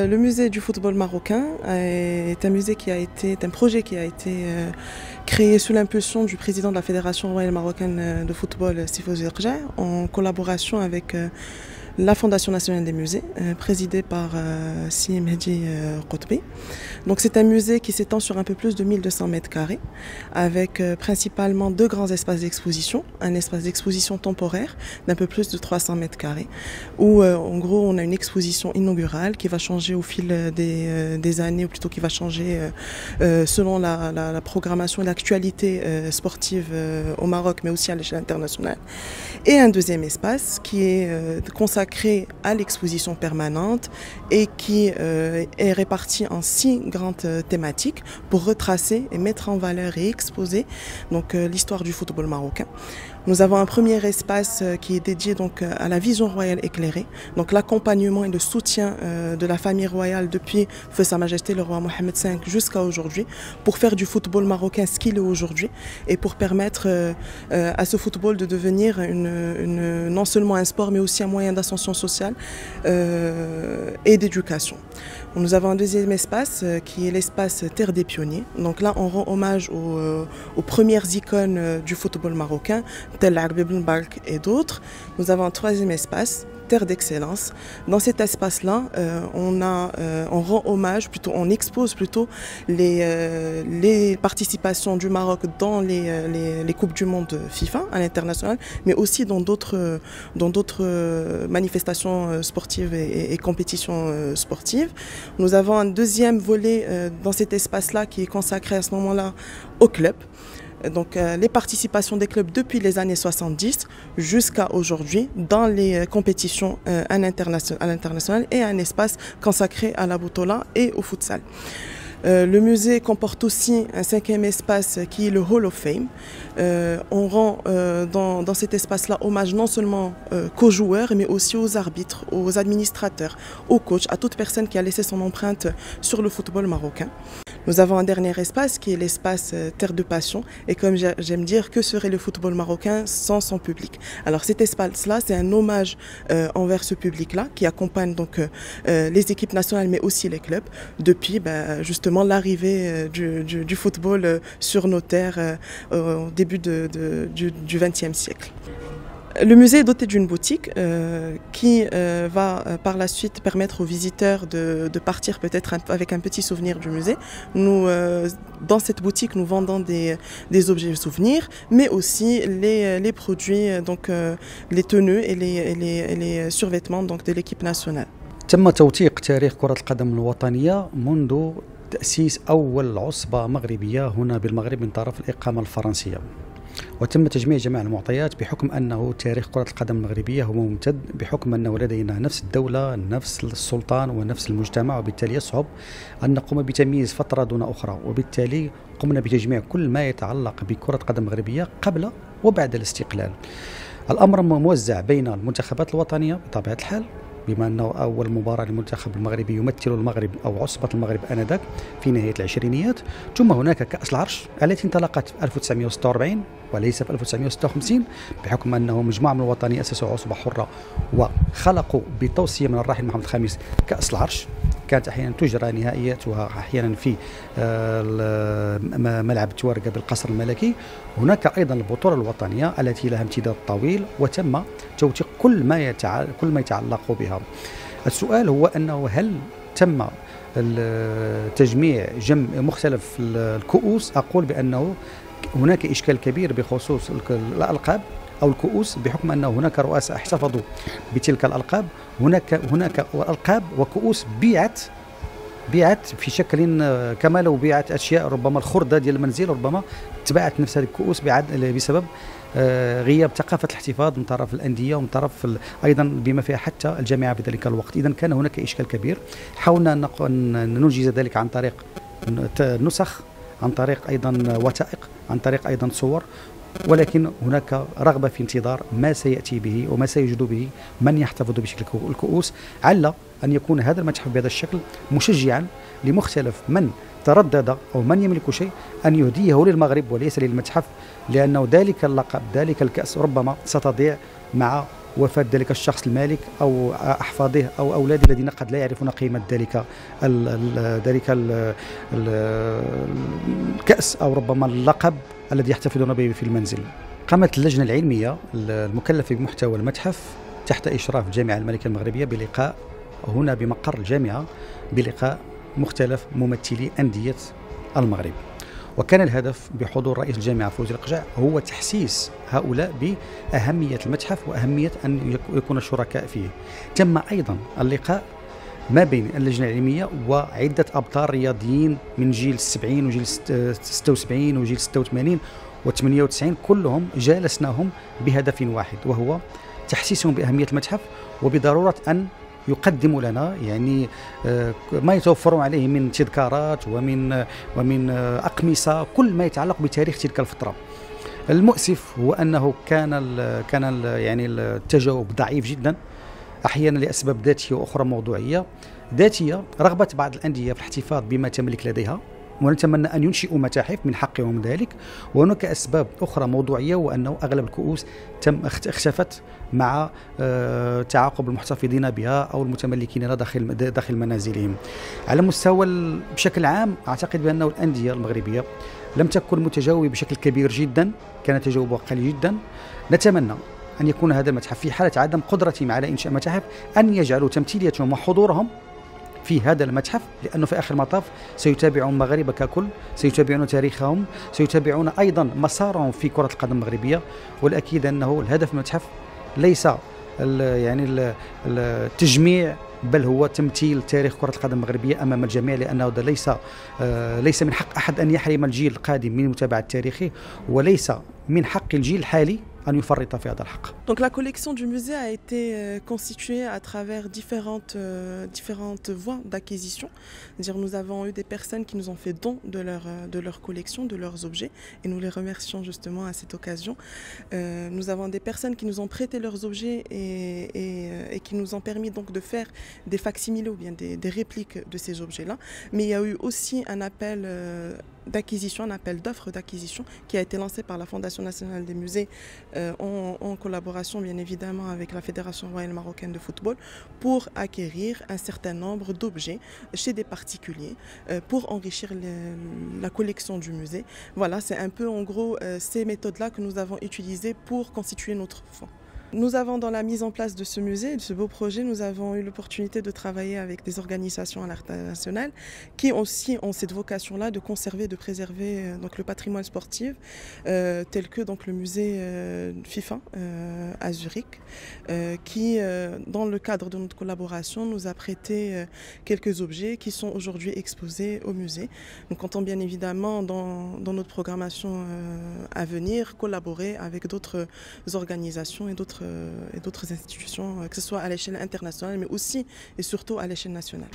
Le musée du football marocain est un musée qui a été, un projet qui a été créé sous l'impulsion du président de la Fédération royale marocaine de football, Sifo Zerja, en collaboration avec la Fondation nationale des musées, présidée par Si Mehdi Qutbi. Donc c'est un musée qui s'étend sur un peu plus de 1200 mètres carrés, avec principalement deux grands espaces d'exposition, un espace d'exposition temporaire d'un peu plus de 300 mètres carrés, où en gros on a une exposition inaugurale qui va changer au fil des années, ou plutôt qui va changer selon la programmation et l'actualité sportive au Maroc, mais aussi à l'échelle internationale. Et un deuxième espace qui est consacré à l'exposition permanente et qui est réparti en 6 grandes thématiques pour retracer et mettre en valeur et exposer donc l'histoire du football marocain. Nous avons un premier espace qui est dédié donc à la vision royale éclairée, donc l'accompagnement et le soutien de la famille royale depuis Feu Sa Majesté le roi Mohammed V jusqu'à aujourd'hui, pour faire du football marocain ce qu'il est aujourd'hui et pour permettre à ce football de devenir non seulement un sport mais aussi un moyen d'ascension sociale et d'éducation. Nous avons un deuxième espace qui est l'espace Terre des Pionniers. Donc là, on rend hommage aux premières icônes du football marocain, telles Arbib Bark et d'autres. Nous avons un troisième espace, Terre d'Excellence. Dans cet espace-là, on rend hommage, plutôt, on expose plutôt les participations du Maroc dans les Coupes du Monde FIFA à l'international, mais aussi dans d'autres manifestations sportives et compétitions sportives. Nous avons un deuxième volet dans cet espace-là qui est consacré à ce moment-là au club. Donc les participations des clubs depuis les années 70 jusqu'à aujourd'hui dans les compétitions à l'international et un espace consacré à la Boutola et au futsal. Le musée comporte aussi un cinquième espace qui est le Hall of Fame. On rend dans cet espace-là hommage non seulement qu'aux joueurs, mais aussi aux arbitres, aux administrateurs, aux coachs, à toute personne qui a laissé son empreinte sur le football marocain. Nous avons un dernier espace qui est l'espace Terre de Passion. Et comme j'aime dire, que serait le football marocain sans son public? Alors cet espace-là, c'est un hommage envers ce public-là qui accompagne donc les équipes nationales, mais aussi les clubs, depuis justement l'arrivée du football sur nos terres au début du XXe siècle. Le musée est doté d'une boutique qui va par la suite permettre aux visiteurs de partir peut-être avec un petit souvenir du musée. Nous, dans cette boutique, nous vendons des objets souvenirs, mais aussi les produits, donc les tenues et les survêtements donc, de l'équipe nationale. تم توثيق تاريخ كرة القدم الوطنية منذ تأسيس أول عصبة مغربية هنا بالمغرب من طرف الإقامة الفرنسية، وتم تجميع جميع المعطيات بحكم أنه تاريخ كرة القدم المغربية هو ممتد، بحكم أنه لدينا نفس الدولة، نفس السلطان ونفس المجتمع، وبالتالي يصعب أن نقوم بتمييز فترة دون أخرى، وبالتالي قمنا بتجميع كل ما يتعلق بكرة قدم مغربية قبل وبعد الاستقلال. الأمر موزع بين المنتخبات الوطنية بطبيعة الحال، بما أنه أول مباراة للمنتخب المغربي يمثل المغرب أو عصبة المغرب آنذاك في نهاية العشرينيات، ثم هناك كأس العرش التي انطلقت في 1946 وليس في 1956، بحكم أنه مجموعة من الوطنيين أسسوا عصبة حرة وخلقوا بتوصية من الراحل محمد الخامس كأس العرش. كانت أحيانا تجرى نهائياتها أحيانا في ملعب توارقة بالقصر الملكي. هناك أيضا البطولة الوطنية التي لها امتداد طويل وتم توثيق كل ما يتعلق بها. السؤال هو أنه هل تم تجميع مختلف الكؤوس؟ أقول بأنه هناك إشكال كبير بخصوص الألقاب أو الكؤوس، بحكم أن هناك رؤساء احتفظوا بتلك الألقاب. هناك ألقاب وكؤوس بيعت في شكل كما لو بيعت أشياء، ربما الخردة ديال المنزل، ربما تباعت نفس هذه الكؤوس بسبب غياب ثقافة الاحتفاظ من طرف الأندية ومن طرف أيضا بما فيها حتى الجامعة في ذلك الوقت. إذن كان هناك إشكال كبير، حاولنا أن ننجز ذلك عن طريق نسخ، عن طريق أيضا وثائق، عن طريق أيضا صور، ولكن هناك رغبة في انتظار ما سيأتي به وما سيجد به من يحتفظ بشكل الكؤوس، علّ أن يكون هذا المتحف بهذا الشكل مشجعا لمختلف من تردد أو من يملك شيء أن يهديه للمغرب وليس للمتحف، لأنه ذلك اللقب، ذلك الكأس ربما ستضيع مع وفاة ذلك الشخص المالك أو أحفاده أو أولاده الذين قد لا يعرفون قيمة ذلك الكأس أو ربما اللقب الذي يحتفظون به في المنزل. قامت اللجنة العلمية المكلفة بمحتوى المتحف تحت إشراف الجامعة الملكية المغربية بلقاء هنا بمقر الجامعة بلقاء مختلف ممثلي أندية المغرب، وكان الهدف بحضور رئيس الجامعة فوزي القجع هو تحسيس هؤلاء بأهمية المتحف وأهمية أن يكون الشركاء فيه. تم أيضا اللقاء ما بين اللجنة العلمية وعدة أبطال رياضيين من جيل 70 وجيل 76 وجيل 86 و98، كلهم جالسناهم بهدف واحد وهو تحسيسهم بأهمية المتحف وبضرورة أن يقدموا لنا يعني ما يتوفرون عليه من تذكارات ومن أقمصة، كل ما يتعلق بتاريخ تلك الفترة. المؤسف هو أنه كان يعني التجاوب ضعيف جدا، أحيانا لأسباب ذاتية وأخرى موضوعية. ذاتية رغبة بعض الأندية في الاحتفاظ بما تملك لديها ونتمنى أن ينشئوا متاحف من حقهم ذلك، وهناك أسباب أخرى موضوعية وأنه أغلب الكؤوس اختفت مع تعاقب المحتفظين بها أو المتملكين لها داخل منازلهم. على مستوى بشكل عام أعتقد بأنه الأندية المغربية لم تكن متجاوبة بشكل كبير جدا، كان تجاوبها قليل جدا. نتمنى أن يكون هذا المتحف في حالة عدم قدرتهم على إنشاء متاحف أن يجعلوا تمثيليتهم وحضورهم في هذا المتحف، لأنه في آخر المطاف سيتابعون المغاربة ككل، سيتابعون تاريخهم، سيتابعون أيضا مسارهم في كرة القدم المغربية. والأكيد أنه الهدف من المتحف ليس يعني التجميع، بل هو تمثيل تاريخ كرة القدم المغربية أمام الجميع، لأنه ليس من حق أحد أن يحرم الجيل القادم من متابعة تاريخه، وليس من حق الجيل الحالي أن يفرط في هذا الحق. Donc la collection du musée a été constituée à travers différentes voies d'acquisition. C'est-à-dire nous avons eu des personnes qui nous ont fait don de leur collection, de leurs objets, et nous les remercions justement à cette occasion. Nous avons des personnes qui nous ont prêté leurs objets et qui nous ont permis donc de faire des facsimilés ou bien des répliques de ces objets-là. Mais il y a eu aussi un appel d'acquisition, un appel d'offres d'acquisition qui a été lancé par la Fondation nationale des musées en collaboration bien évidemment avec la Fédération royale marocaine de football pour acquérir un certain nombre d'objets chez des particuliers pour enrichir la collection du musée. Voilà, c'est un peu en gros ces méthodes-là que nous avons utilisées pour constituer notre fonds. Nous avons dans la mise en place de ce musée, de ce beau projet, nous avons eu l'opportunité de travailler avec des organisations à l'international qui aussi ont cette vocation-là de conserver, de préserver donc le patrimoine sportif, tel que donc le musée FIFA à Zurich, qui dans le cadre de notre collaboration nous a prêté quelques objets qui sont aujourd'hui exposés au musée. Nous comptons bien évidemment dans notre programmation à venir collaborer avec d'autres organisations et d'autres institutions, que ce soit à l'échelle internationale, mais aussi et surtout à l'échelle nationale.